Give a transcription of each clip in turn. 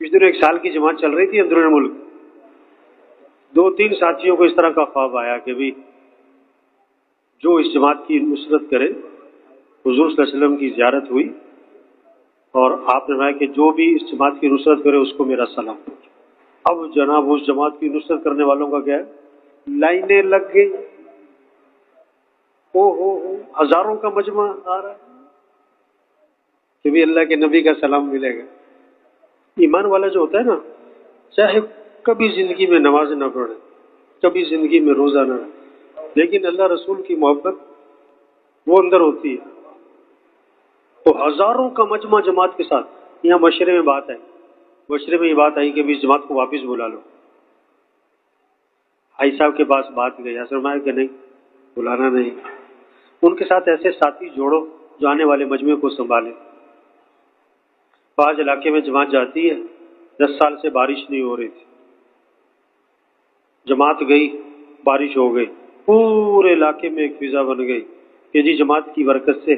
کچھ دنوں ایک سال کی جماعت چل رہی تھی اندرون ملک، 2-3 ساتھیوں کو اس طرح کا خواب آیا کہ بھی جو اس جماعت کی نصرت کرے، حضور صلی اللہ علیہ وسلم کی زیارت ہوئی اور آپ نے فرمایا کہ جو بھی اس جماعت کی نصرت کرے اس کو میرا سلام پہنچے۔ اب جناب اس جماعت کی نصرت کرنے والوں کا کیا ہے، لائنیں لگ گئی، ہو ہزاروں کا مجمع آ رہا ہے کہ بھی اللہ کے نبی کا سلام ملے گا۔ ایمان والا جو ہوتا ہے نا، چاہے کبھی زندگی میں نماز نہ پڑھے، کبھی زندگی میں روزہ نہ رکھے، لیکن اللہ رسول کی محبت وہ اندر ہوتی ہے، تو ہزاروں کا مجمع جماعت کے ساتھ۔ یہاں مشورے میں بات ہے، مشورے میں یہ بات آئی کہ بھی اس جماعت کو واپس بلا لو۔ بھائی صاحب کے پاس بات گئی، حضرت فرمایا کہ نہیں، بلانا نہیں، ان کے ساتھ ایسے ساتھی جوڑو جو آنے والے مجمع کو سنبھالے۔ بعض علاقے میں جماعت جاتی ہے، 10 سال سے بارش نہیں ہو رہی تھی، جماعت گئی، بارش ہو گئی، پورے علاقے میں ایک فضا بن گئی کہ جی جماعت کی برکت سے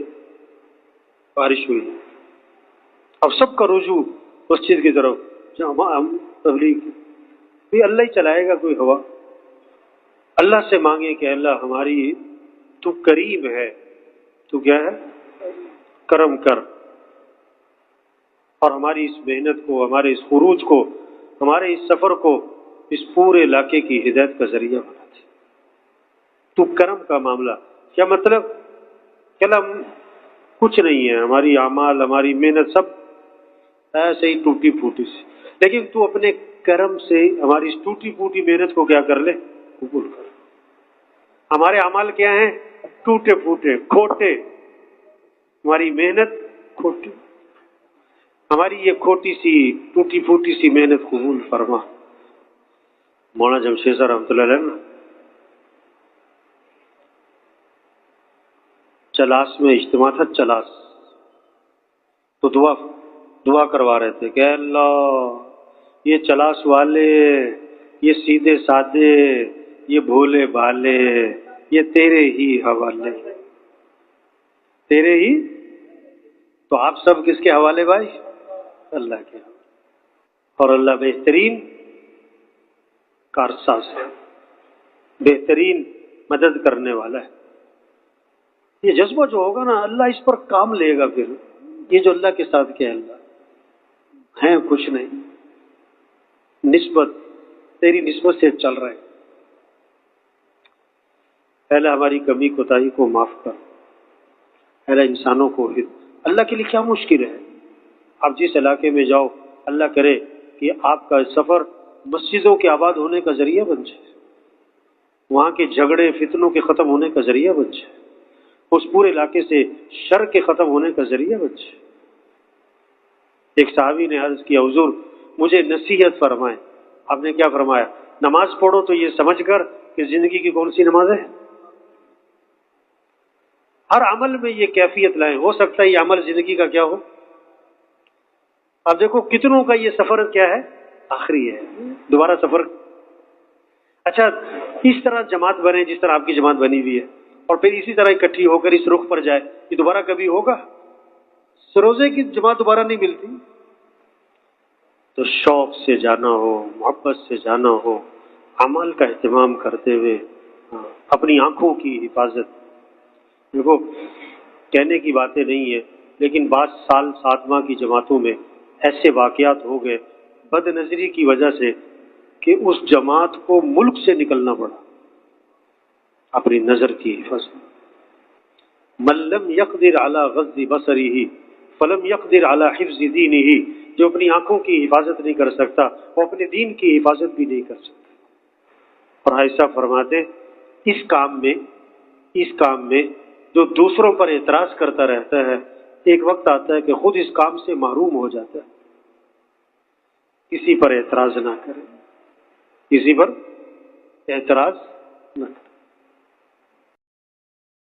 بارش ہوئی۔ اب سب کا رجوع مسجد کی طرف، تبلیغ بھی اللہ ہی چلائے گا کوئی ہوا۔ اللہ سے مانگے کہ اللہ ہماری تو کریم ہے، تو کیا ہے، کرم کر، اور ہماری اس محنت کو، ہمارے اس خروج کو، ہمارے اس سفر کو اس پورے علاقے کی ہدایت کا ذریعہ بنا دے۔ تو کرم کا معاملہ کیا مطلب، کلام کچھ نہیں ہے، ہماری اعمال، ہماری محنت سب ایسے ہی ٹوٹی پھوٹی سی، لیکن تو اپنے کرم سے ہماری اس ٹوٹی پھوٹی محنت کو کیا کر لے، قبول کر۔ ہمارے اعمال کیا ہیں، ٹوٹے پھوٹے، کھوٹے، ہماری محنت کھوٹی، ہماری یہ کھوٹی سی ٹوٹی پھوٹی سی محنت قبول فرما۔ مولانا جمشید صاحب رحمۃ اللہ علیہ نا چلاس میں اجتماع تھا، چلاس، تو دعا کروا رہے تھے کہ اے اللہ یہ چلاس والے، یہ سیدھے سادے، یہ بھولے بھالے، یہ تیرے ہی حوالے، تیرے ہی، تو آپ سب کس کے حوالے بھائی، اللہ کے، اور اللہ بہترین کارساز ہے، بہترین مدد کرنے والا ہے۔ یہ جذبہ جو ہوگا نا، اللہ اس پر کام لے گا۔ پھر یہ جو اللہ کے ساتھ کیا ہے، اللہ ہے کچھ نہیں، نسبت تیری نسبت سے چل رہا ہے۔ پہلے ہماری کمی کوتاہی کو معاف کر، پہلے انسانوں کو اللہ کے لیے کیا مشکل ہے۔ آپ جس علاقے میں جاؤ، اللہ کرے کہ آپ کا سفر مسجدوں کے آباد ہونے کا ذریعہ بن جائے، وہاں کے جھگڑے فتنوں کے ختم ہونے کا ذریعہ بن جائے، اس پورے علاقے سے شر کے ختم ہونے کا ذریعہ بن جائے۔ ایک صحابی نے عرض کیا، حضور مجھے نصیحت فرمائیں۔ آپ نے کیا فرمایا، نماز پڑھو تو یہ سمجھ کر کہ زندگی کی کون سی نماز ہے، ہر عمل میں یہ کیفیت لائیں، ہو سکتا ہے یہ عمل زندگی کا کیا ہو۔ اب دیکھو کتنوں کا یہ سفر کیا ہے، آخری ہے، دوبارہ سفر۔ اچھا اس طرح جماعت بنے جس طرح آپ کی جماعت بنی ہوئی ہے، اور پھر اسی طرح اکٹھی ہو کر اس رخ پر جائے، یہ دوبارہ کبھی ہوگا؟ سروزے کی جماعت دوبارہ نہیں ملتی۔ تو شوق سے جانا ہو، محبت سے جانا ہو، عمل کا اہتمام کرتے ہوئے، اپنی آنکھوں کی حفاظت۔ دیکھو کہنے کی باتیں نہیں ہیں، لیکن بعض سال 7واں کی جماعتوں میں ایسے واقعات ہو گئے بد نظری کی وجہ سے کہ اس جماعت کو ملک سے نکلنا پڑا۔ اپنی نظر کی حفاظت، من لم يقدر على غض بصره فلم يقدر على حفظ دینه، جو اپنی آنکھوں کی حفاظت نہیں کر سکتا وہ اپنے دین کی حفاظت بھی نہیں کر سکتا۔ اور ایسا فرماتے اس کام میں جو دوسروں پر اعتراض کرتا رہتا ہے، ایک وقت آتا ہے کہ خود اس کام سے محروم ہو جاتا ہے۔ کسی پر اعتراض نہ کرے، کسی پر اعتراض نہ کرے۔